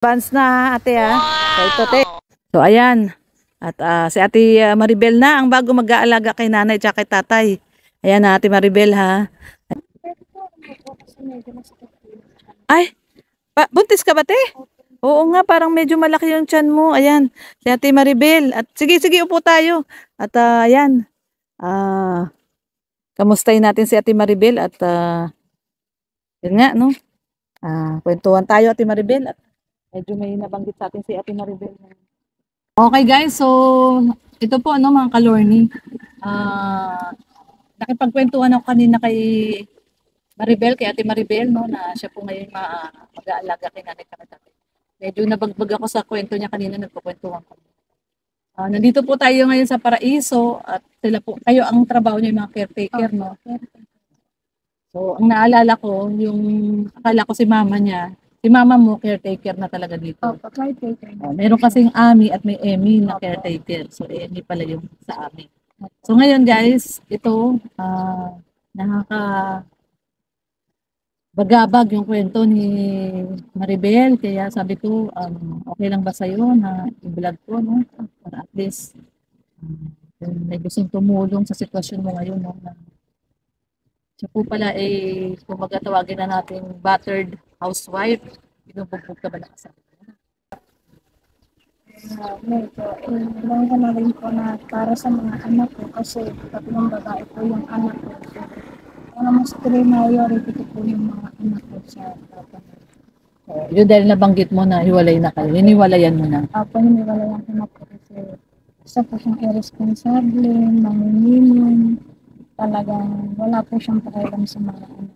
Advance na ate So ito te. So ayan. At si ate Maribel na ang bago mag-aalaga kay nanay at kay tatay. Ayan na ate Maribel ha. Ay, buntis ka ba te? Oo nga, parang medyo malaki yung tiyan mo. Ayan, si ate Maribel. At sige, upo tayo. At ayan, kamustahin natin si ate Maribel at yun nga, no? Kwentuhan tayo ate Maribel at medyo may nabanggit sa atin si ate Maribel. Okay guys, so ito po ano mga kalorni. Nakipagkwentuhan ako kanina kay Maribel, kay ate Maribel, no, na siya po ngayon mag-aalaga kay nanay at tatay. Medyo nabagbag ako sa kwento niya kanina, nagkukwentuhan ko. Nandito po tayo ngayon sa Paraiso at sila po, kayo ang trabaho niyo yung mga caretaker, no? So, ang naalala ko, yung akala ko si mama niya, si mama mo caretaker na talaga dito. Opo, caretaker. Meron kasing Ami at may Emmy na caretaker. So, Emmy pala yung sa Ami. So, ngayon guys, ito, bagabag yung kwento ni Maribel. Kaya sabi ko, okay lang ba sa'yo na i-vlog ko, no? Para at least, kung may gustong tumulong sa sitwasyon mo ngayon, no? Siya po pala kumbaga tawagin na natin battered housewife. Binubugbog ka ba ng asawa? Medyo, ilang ko na rin po na para sa mga anak ko kasi tatlong babae po yung anak ko. Ang mas priority ko po yung mga anak ko sa papa. Yun dahil nabanggit mo na hiwalay na kayo. Hiniwalayan mo na. Apo, hiniwalayan ko na po kasi isa po siyang irresponsible, manginginom, talagang wala po siyang pakialam sa mga anak.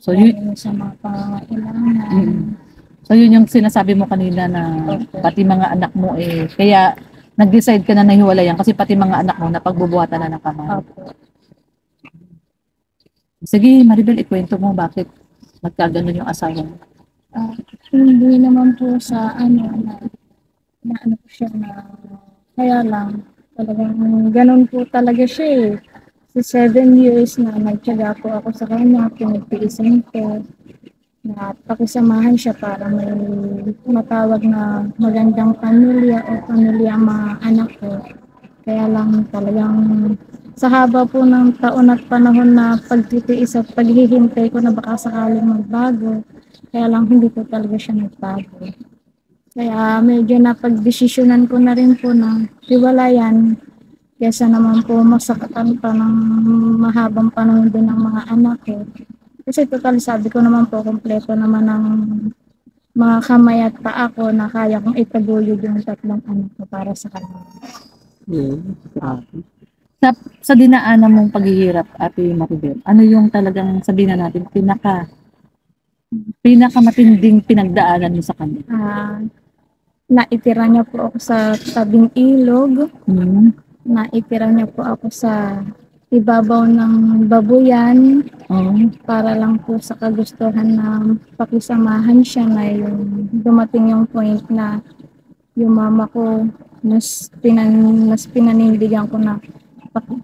So yun, sa mga pangangailangan. So yun yung sinasabi mo kanina na pati mga anak mo kaya nag-decide ka na nahiwalayan kasi pati mga anak mo napagbubuhatan na ng kamay. Opo. Sige Maribel, ikwento mo bakit magkaganon yung asawa mo. Hindi naman po sa na ano po siya na kaya lang talagang ganun po talaga siya eh. Sa 7 years na nagtiyaga po ako sa kanya, pinagtiisin ko na pakisamahan siya para may matawag na magandang pamilya o pamilya ang mga anak ko. Kaya lang talagang sa haba po ng taon at panahon na pagtitiis at paghihintay ko na baka sakaling magbago, kaya lang hindi po talaga siya nagbago. Kaya medyo napagdesisyonan ko na rin po na hiwalayan kesa naman po masakatan pa ng mahabang panahon din ng mga anak ko. Kasi total sabi ko naman po, kompleto naman ng mga kamay at paa ko na kaya kong itaguyod yung tatlong anak ko para sa kanila. Sa dinaanan mong paghihirap, Ate Maribel, ano yung talagang sabihin na natin pinakamatinding pinagdaanan mo sa kanya? Naitira niya po ako sa tabing ilog. Naitira niya po ako sa ibabaw ng babuyan para lang po sa kagustuhan na pakisamahan siya na yung dumating yung point na yung mama ko mas pinanindigan ko na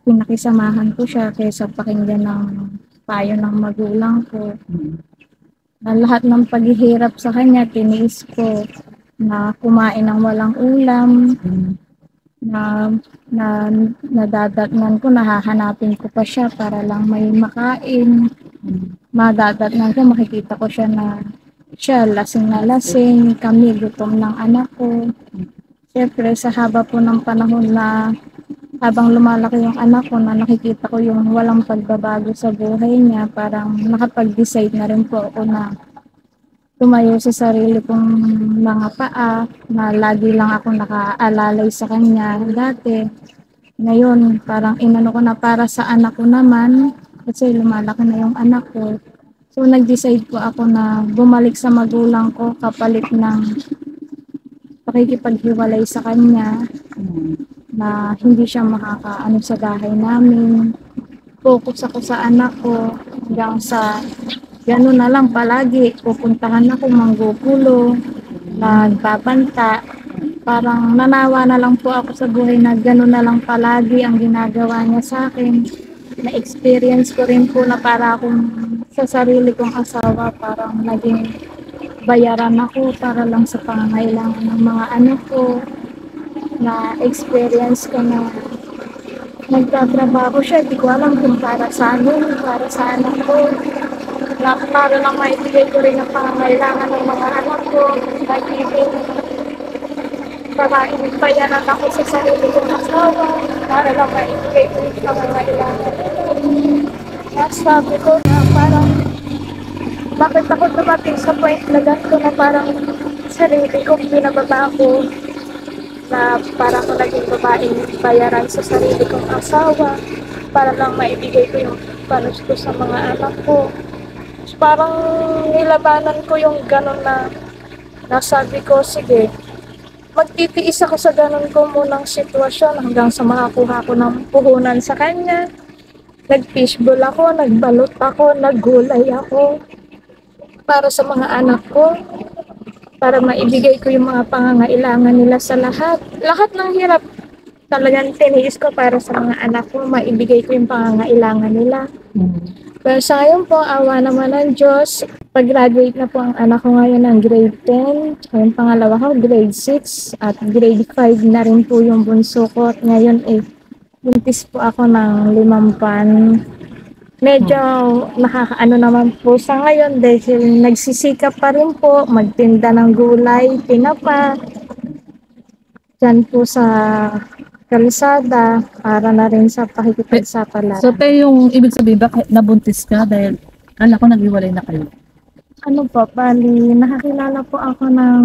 pinakisamahan ko siya kaysa pakinggan ng payo ng magulang ko. Na lahat ng paghihirap sa kanya tiniis ko na kumain ng walang ulam, na nadadatnan ko, nahahanapin ko pa siya para lang may makain. Madadatnan ko, makikita ko siya na siya lasing na lasing, kami gutom ng anak ko. Siyempre sa haba po ng panahon na habang lumalaki yung anak ko na nakikita ko yung walang pagbabago sa buhay niya, parang nakapag-decide na rin po ako na tumayo sa sarili kong mga paa na lagi lang ako nakaalalay sa kanya dati. Ngayon, parang inano ko na para sa anak ko naman kasi lumalaki na yung anak ko. So, nag-decide po ako na bumalik sa magulang ko kapalit ng pakikipaghiwalay sa kanya na hindi siya makakaano sa bahay namin. Focus ako sa anak ko hanggang sa gano'n na lang palagi, pupuntahan ako manggugulo, nagbabanta. Parang nanawa na lang po ako sa buhay na gano'n na lang palagi ang ginagawa niya sa akin. Na-experience ko rin po na para akong sa sarili kong asawa, parang naging bayaran ako para lang sa pangangailangan ng mga anak ko, na experience ko na nagtatrabaho siya. Di ko alam kung para sa amin, para sa anak ko, na para lang maibigay ko rin ang pangangailangan ng mga anak ko, nag-ibig para bayaran ako sa sarili kong asawa, para lang maibigay ko yung pangangailangan. Kaya sabi ko na parang bakit ako dumating sa point na ganito na parang sarili kong binababa ko, na para ko naging babaeng bayaran sa sarili kong asawa para lang maibigay ko yung panos ko sa mga anak ko. So, parang nilabanan ko yung ganon na nasabi ko, sige, magtitiis ako sa ganon ko munang sitwasyon hanggang sa makakuha ko ng puhunan sa kanya. Nag-fishbowl ako, nagbalot ako, naggulay ako para sa mga anak ko, para maibigay ko yung mga pangangailangan nila sa lahat. Lahat ng hirap talagang tiniis ko para sa mga anak ko, maibigay ko yung pangangailangan nila. Pero sa ngayon po, awa naman ng Diyos, pag-graduate na po ang anak ko ngayon ng grade 10, yung pangalawa ko grade 6, at grade 5 na rin po yung bunso ko. At ngayon buntis po ako ng 5 buwan. Medyo nakakaano naman po sa ngayon dahil nagsisikap pa rin po magtinda ng gulay, tinapa, dyan po sa kalsada para na rin sa pakikipagsapalaran. So, yung ibig sabihin, bakit nabuntis ka? Dahil kala ko naghiwalay na kayo. Ano po, bali, nakakilala po ako ng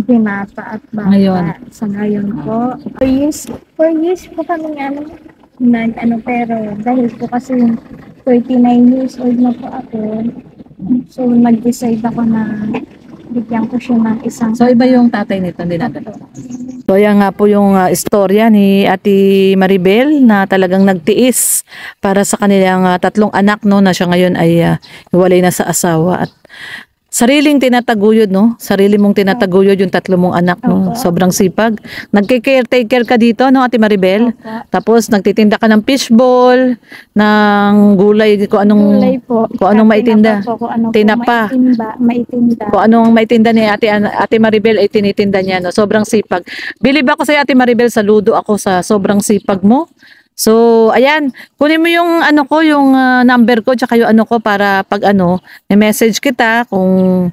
binata at bata. Ngayon? Sa ngayon po. 4 years po kami pero dahil po kasi 39 years old na po ako, so nag-decide ako na bigyan ko siya ng isang. So, iba yung tatay nito, hindi natin. So, yan nga po yung istorya ni Ate Maribel na talagang nagtiis para sa kanilang 3 anak, no, na siya ngayon ay hiwalay na sa asawa. At sariling tinataguyod, no? Sarili mong tinataguyod yung 3 mong anak, no? Sobrang sipag. Nagke-caretaker ka dito, no, Ate Maribel? Tapos nagtitinda ka ng fishball, ng gulay, kung anong Gulay po. kung anong maitinda. Tinapa. Maitinda. Kung anong maitinda ni Ate Maribel ay tinitinda niya, no? Sobrang sipag. Bilib ako sa Ate Maribel, saludo ako sa sobrang sipag mo. So, ayan, kunin mo yung yung number ko tsaka yung ko para pag may message kita kung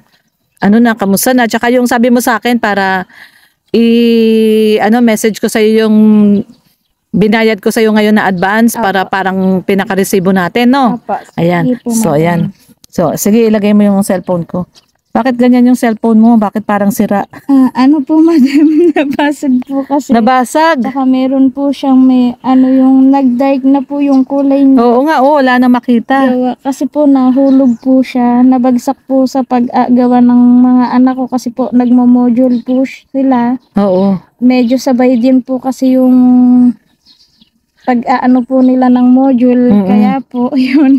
kamusta na, tsaka yung sabi mo sa akin para message ko sa iyo yung binayad ko sa iyo ngayon na advance para parang pinaka-resibo natin, no? Ayan. So, ayan. So, sige, ilagay mo yung cellphone ko. Bakit ganyan yung cellphone mo? Bakit parang sira? Madam, nabasag po kasi. Nabasag? Saka meron po siyang yung nag-dark na po yung kulay niya. Oo nga, wala na makita. Kasi po nahulog po siya. Nabagsak po sa pag-gawa ng mga anak ko kasi po nagmo-module po sila. Oo. Medyo sabay din po kasi yung po nila ng module. Kaya po, yun.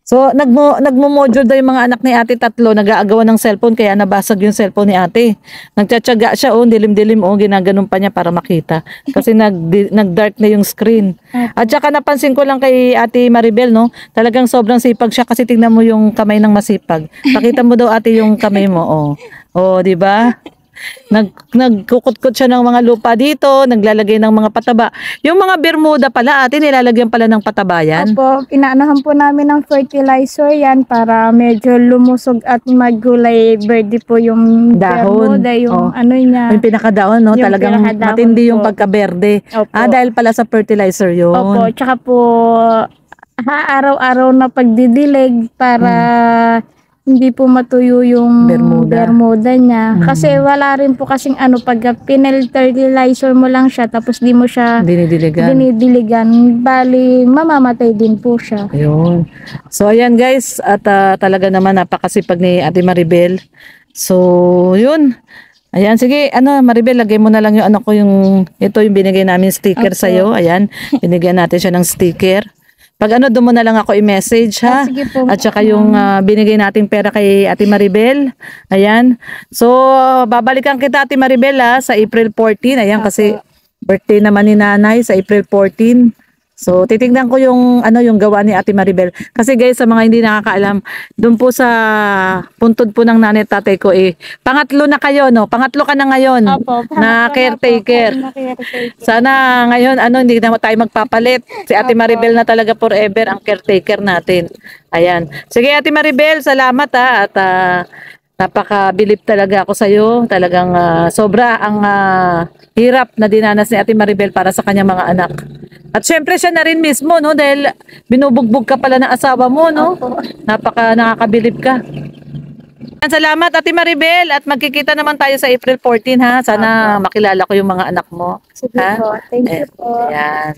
So, nagmo-module daw yung mga anak ni ate 3, nag-aagawan ng cellphone, kaya nabasag yung cellphone ni ate. Nagtsatsaga siya, dilim-dilim, ginaganon pa niya para makita. Kasi nag-dark na yung screen. At saka napansin ko lang kay Ate Maribel, no, talagang sobrang sipag siya kasi tingnan mo yung kamay ng masipag. Pakita mo daw ate yung kamay mo, di ba? Nagkukot-kot siya ng mga lupa dito, naglalagay ng mga pataba. Yung mga bermuda pala, ate, nilalagyan pala ng pataba yan? Opo, inaanahan po namin ng fertilizer yan para medyo lumusog at maggulay birdy po yung dahon. Bermuda, yung niya. Yung pinakadahon, no? Yung Talagang matindi yung pagkaberde. Dahil pala sa fertilizer yun. Opo, tsaka po araw-araw na pagdidilig para hindi po matuyo yung bermuda niya. Kasi wala rin po kasing pag pinelterlizer mo lang siya tapos di mo siya dinidiligan. Bali, mamamatay din po siya. Ayun. So, ayan guys. At talaga naman napakasipag ni Ate Maribel. So, yun. Ayan, sige, Maribel, lagay mo na lang yung ito yung binigay namin sticker sa'yo. Ayan, binigyan natin siya ng sticker. Pag doon mo na lang ako i-message, ha? Sige po. At saka yung binigay nating pera kay Ate Maribel. Ayan. So, babalikan kita, Ate Maribel, sa April 14. Ayan, kasi birthday naman ni nanay sa April 14. So, titingnan ko yung yung gawa ni Ate Maribel. Kasi guys, sa mga hindi nakakaalam, doon po sa puntod po ng nanay at tatay ko pangatlo na kayo, no? Pangatlo ka na ngayon Opo, na caretaker. caretaker. Sana ngayon hindi na tayo magpapalit. Si Ate Maribel na talaga forever ang caretaker natin. Ayan. Sige Ate Maribel, salamat at napakabilib talaga ako sa iyo. Talagang sobra ang hirap na dinanas ni Ate Maribel para sa kanyang mga anak. At syempre siya na rin mismo, no, dahil binubugbog ka pala ng asawa mo, no? Napaka nakakabilib ka. Salamat Ate Maribel at magkikita naman tayo sa April 14 ha. Sana makilala ko yung mga anak mo. Sige Ha? po. Thank you po. Ayan.